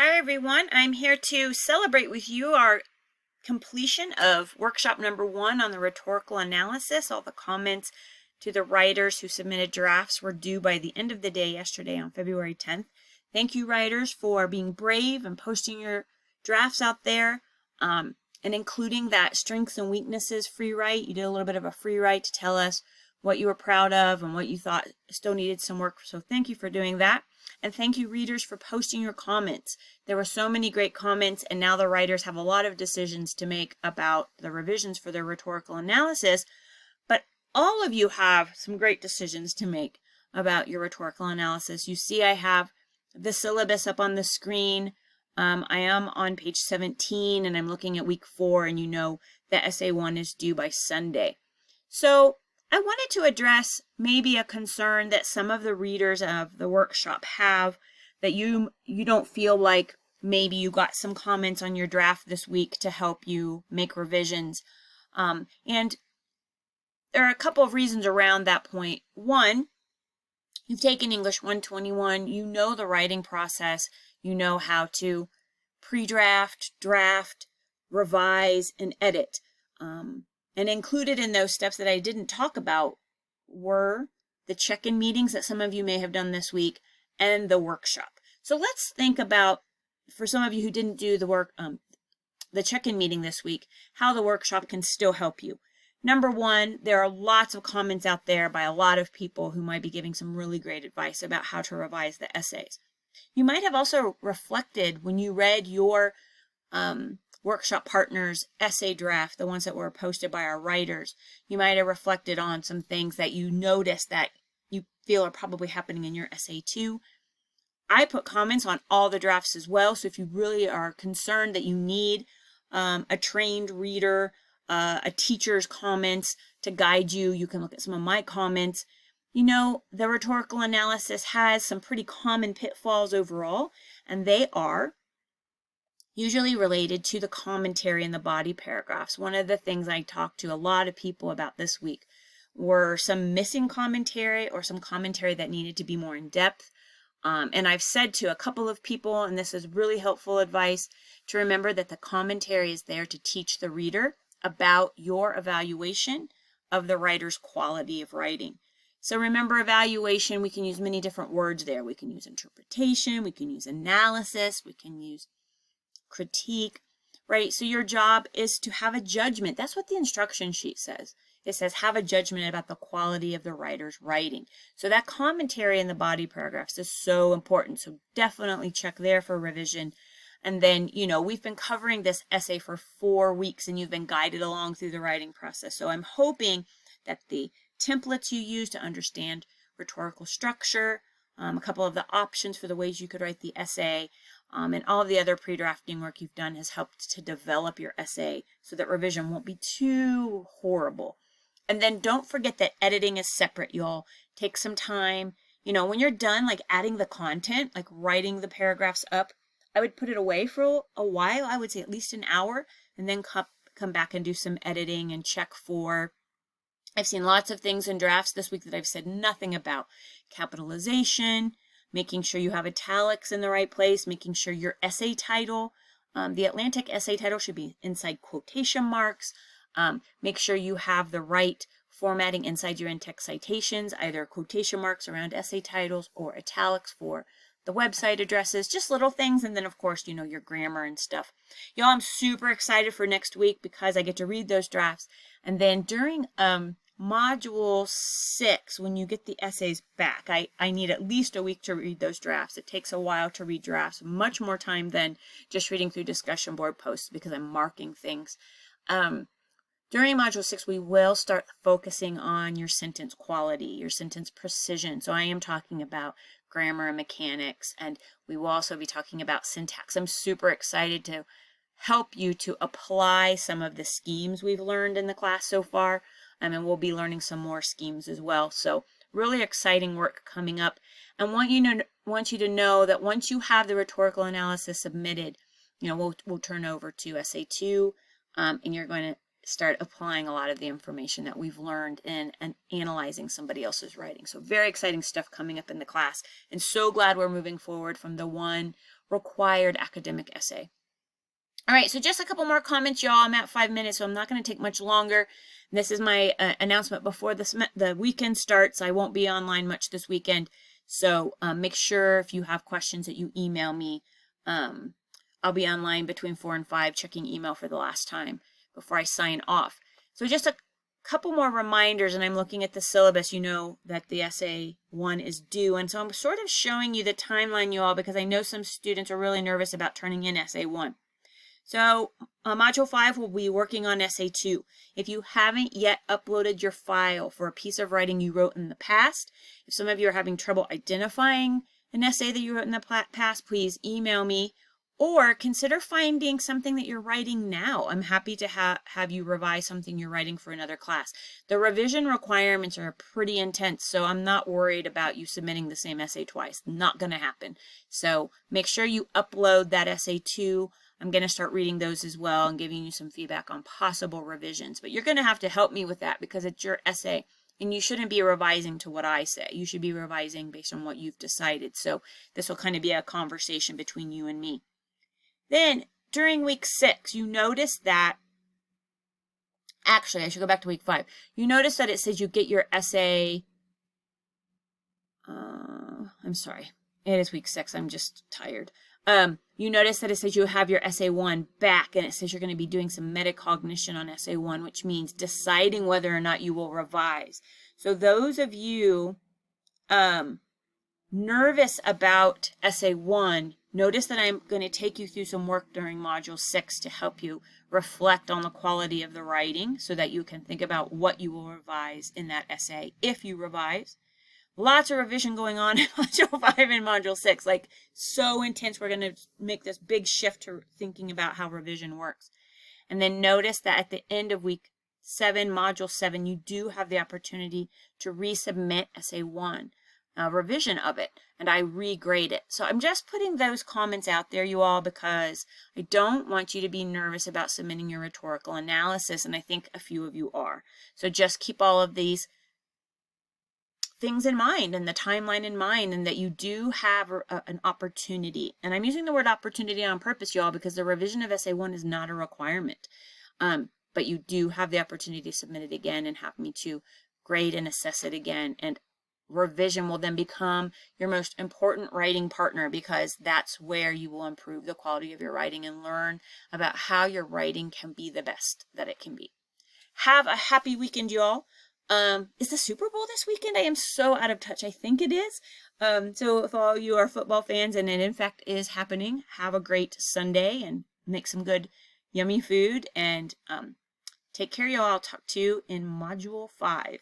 Hi everyone, I'm here to celebrate with you our completion of workshop number 1 on the rhetorical analysis. All the comments to the writers who submitted drafts were due by the end of the day yesterday on February 10th. Thank you writers for being brave and posting your drafts out there and including that strengths and weaknesses free write. You did a little bit of a free write to tell us what you were proud of and what you thought still needed some work. So thank you for doing that. And thank you readers for posting your comments. There were so many great comments, and now the writers have a lot of decisions to make about the revisions for their rhetorical analysis, but all of you have some great decisions to make about your rhetorical analysis. You see I have the syllabus up on the screen. I am on page 17 and I'm looking at week 4, and you know that essay 1 is due by Sunday. So I wanted to address maybe a concern that some of the readers of the workshop have, that you don't feel like maybe you got some comments on your draft this week to help you make revisions. And there are a couple of reasons around that point. One, you've taken English 121, you know the writing process, you know how to pre-draft, draft, revise, and edit. And included in those steps that I didn't talk about were the check-in meetings that some of you may have done this week and the workshop. So let's think about, for some of you who didn't do the work, the check-in meeting this week, how the workshop can still help you. Number one, there are lots of comments out there by a lot of people who might be giving some really great advice about how to revise the essays. You might have also reflected when you read your workshop partners' essay draft, the ones that were posted by our writers. You might have reflected on some things that you noticed that you feel are probably happening in your essay too. I put comments on all the drafts as well, so if you really are concerned that you need a trained reader, a teacher's comments to guide you, you can look at some of my comments. You know, the rhetorical analysis has some pretty common pitfalls overall, and they are usually related to the commentary in the body paragraphs. One of the things I talked to a lot of people about this week were some missing commentary or some commentary that needed to be more in depth. And I've said to a couple of people, and this is really helpful advice, to remember that the commentary is there to teach the reader about your evaluation of the writer's quality of writing. So remember, evaluation, we can use many different words there. We can use interpretation, we can use analysis, we can use critique, right? So your job is to have a judgment. That's what the instruction sheet says. It says have a judgment about the quality of the writer's writing. So that commentary in the body paragraphs is so important. So definitely check there for revision. And then, you know, we've been covering this essay for 4 weeks and you've been guided along through the writing process. So I'm hoping that the templates you use to understand rhetorical structure, a couple of the options for the ways you could write the essay, and all of the other pre-drafting work you've done has helped to develop your essay so that revision won't be too horrible. And then don't forget that editing is separate, y'all. Take some time. You know, when you're done, like adding the content, like writing the paragraphs up, I would put it away for a while. I would say at least an hour, and then come back and do some editing and check for. I've seen lots of things in drafts this week that I've said nothing about. Capitalization, making sure you have italics in the right place, making sure your essay title, the Atlantic essay title should be inside quotation marks. Make sure you have the right formatting inside your in-text citations, either quotation marks around essay titles or italics for the website addresses, just little things. And then of course, you know, your grammar and stuff. Y'all, I'm super excited for next week because I get to read those drafts. And then during Module 6, when you get the essays back, I need at least a week to read those drafts. It takes a while to read drafts, much more time than just reading through discussion board posts because I'm marking things. During Module 6, we will start focusing on your sentence quality, your sentence precision. So I am talking about grammar and mechanics, and we will also be talking about syntax. I'm super excited to help you to apply some of the schemes we've learned in the class so far. And we'll be learning some more schemes as well. So really exciting work coming up. And want you to know that once you have the rhetorical analysis submitted, you know, we'll turn over to essay 2, and you're going to start applying a lot of the information that we've learned in and analyzing somebody else's writing. So very exciting stuff coming up in the class, and so glad we're moving forward from the one required academic essay. All right, so just a couple more comments, y'all. I'm at 5 minutes, so I'm not going to take much longer. This is my announcement before the weekend starts. I won't be online much this weekend, so make sure if you have questions that you email me. I'll be online between 4 and 5 checking email for the last time before I sign off. So just a couple more reminders, and I'm looking at the syllabus. You know that the Essay 1 is due, and so I'm sort of showing you the timeline, you all, because I know some students are really nervous about turning in Essay 1. So Module 5 will be working on Essay 2. If you haven't yet uploaded your file for a piece of writing you wrote in the past, if some of you are having trouble identifying an essay that you wrote in the past, please email me, or consider finding something that you're writing now. I'm happy to have you revise something you're writing for another class. The revision requirements are pretty intense, so I'm not worried about you submitting the same essay twice. Not going to happen. So make sure you upload that Essay 2. I'm going to start reading those as well and giving you some feedback on possible revisions. But you're going to have to help me with that because it's your essay, and you shouldn't be revising to what I say. You should be revising based on what you've decided. So this will kind of be a conversation between you and me. Then during week 6, you notice that, actually I should go back to week 5. You notice that it says you get your essay, I'm sorry, it is week 6, I'm just tired. You notice that it says you have your Essay 1 back, and it says you're going to be doing some metacognition on Essay 1, which means deciding whether or not you will revise. So those of you nervous about Essay 1, notice that I'm going to take you through some work during Module 6 to help you reflect on the quality of the writing so that you can think about what you will revise in that essay if you revise. Lots of revision going on in Module 5 and Module 6, like so intense. We're going to make this big shift to thinking about how revision works. And then notice that at the end of week 7, Module 7, you do have the opportunity to resubmit Essay 1, revision of it, and I regrade it. So I'm just putting those comments out there, you all, because I don't want you to be nervous about submitting your rhetorical analysis, and I think a few of you are. So just keep all of these things in mind and the timeline in mind, and that you do have an opportunity. And I'm using the word opportunity on purpose, y'all, because the revision of Essay 1 is not a requirement. But you do have the opportunity to submit it again and have me to grade and assess it again. And revision will then become your most important writing partner, because that's where you will improve the quality of your writing and learn about how your writing can be the best that it can be. Have a happy weekend, y'all. Is the Super Bowl this weekend? I am so out of touch. I think it is. So if all you are football fans, and it in fact is happening, have a great Sunday and make some good, yummy food. And take care, y'all. I'll talk to you in Module 5.